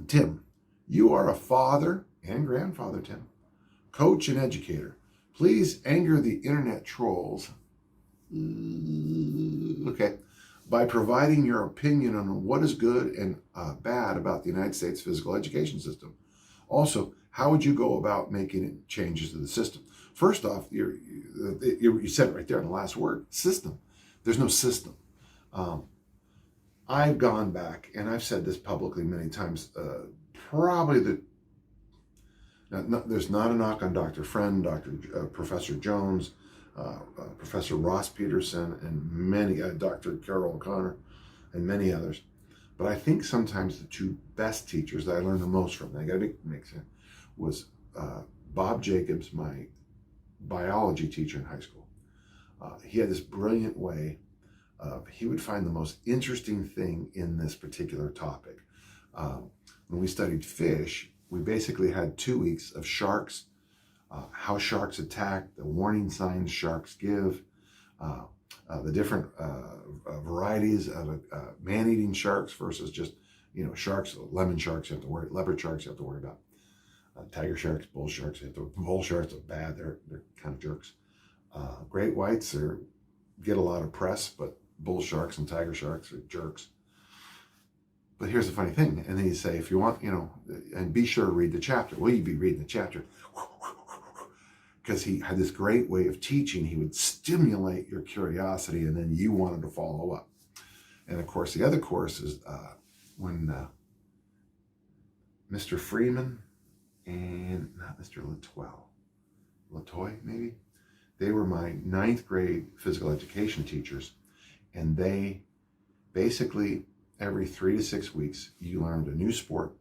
Tim, you are a father and grandfather, Tim, coach and educator. Please anger the internet trolls, okay, by providing your opinion on what is good and bad about the United States physical education system. Also, how would you go about making changes to the system? First off, you said it right there in the last word, system. There's no system. I've gone back, and I've said this publicly many times, probably there's not a knock on Dr. Friend, Professor Jones, Professor Ross Peterson, and many, Dr. Carol O'Connor, and many others. But I think sometimes the two best teachers that I learned the most from, I got to make sense, was Bob Jacobs, my biology teacher in high school. He had this brilliant way of, he would find the most interesting thing in this particular topic. When we studied fish, we basically had 2 weeks of sharks, how sharks attack, the warning signs sharks give, the different varieties of man-eating sharks versus just, sharks, lemon sharks you have to worry, leopard sharks you have to worry about, tiger sharks, bull sharks, bull sharks are bad, they're kind of jerks. Great whites get a lot of press, but bull sharks and tiger sharks are jerks. But here's the funny thing, and then you say, if you want, and be sure to read the chapter. Well, you'd be reading the chapter, because he had this great way of teaching. He would stimulate your curiosity, and then you wanted to follow up. And of course, the other course is when Mr. Freeman and not Mr. Latoy, maybe, they were my 9th grade physical education teachers, and they basically, every 3 to 6 weeks, you learned a new sport,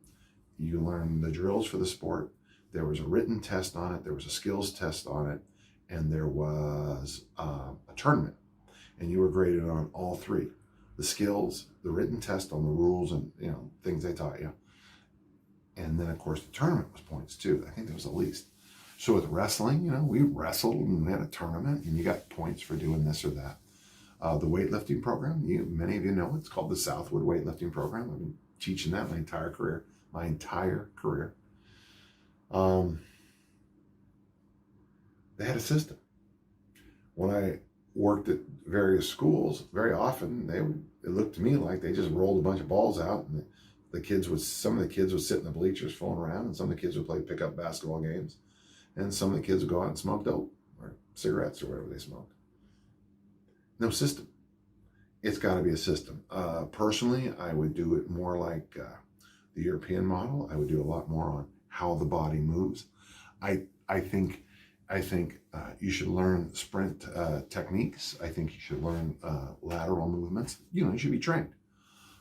you learned the drills for the sport, there was a written test on it, there was a skills test on it, and there was a tournament, and you were graded on all 3. The skills, the written test on the rules and things they taught you, and then of course the tournament was points too. I think there was at least. So with wrestling, we wrestled and we had a tournament, and you got points for doing this or that. The weightlifting program, many of you know, it's called the Southwood Weightlifting Program. I've been teaching that my entire career. They had a system. When I worked at various schools, very often it looked to me like they just rolled a bunch of balls out, and some of the kids would sit in the bleachers fooling around, and some of the kids would play pickup basketball games, and some of the kids would go out and smoke dope or cigarettes or whatever they smoked. No system. It's got to be a system. Personally, I would do it more like the European model. I would do a lot more on how the body moves. I think you should learn sprint techniques. I think you should learn lateral movements. You should be trained.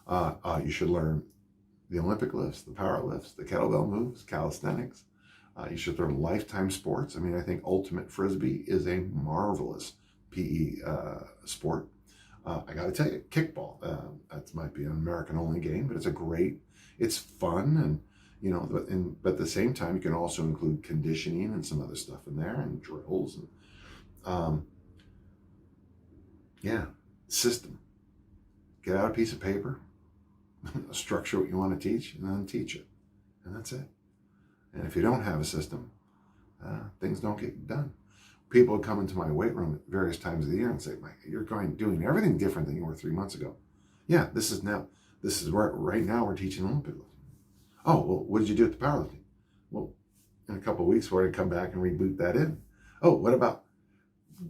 You should learn the Olympic lifts, the power lifts, the kettlebell moves, calisthenics. You should learn lifetime sports. I think ultimate frisbee is a marvelous PE sport. I got to tell you, kickball, that might be an American-only game, but it's fun, and but at the same time, you can also include conditioning and some other stuff in there, and drills, and system. Get out a piece of paper, structure what you want to teach, and then teach it, and that's it. And if you don't have a system, things don't get done. People would come into my weight room at various times of the year and say, Mike, you're doing everything different than you were 3 months ago. Yeah, this is right now we're teaching Olympic lifting. Oh, well, what did you do with the powerlifting? Well, in a couple of weeks, we're going to come back and reboot that in. Oh, what about,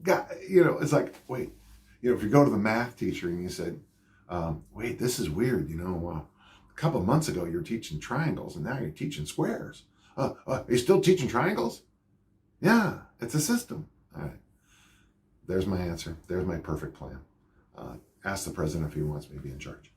it's like, wait, if you go to the math teacher and you said, wait, this is weird, a couple of months ago you're teaching triangles and now you're teaching squares. Are you still teaching triangles? Yeah, it's a system. All right. There's my answer. There's my perfect plan. Ask the president if he wants me to be in charge.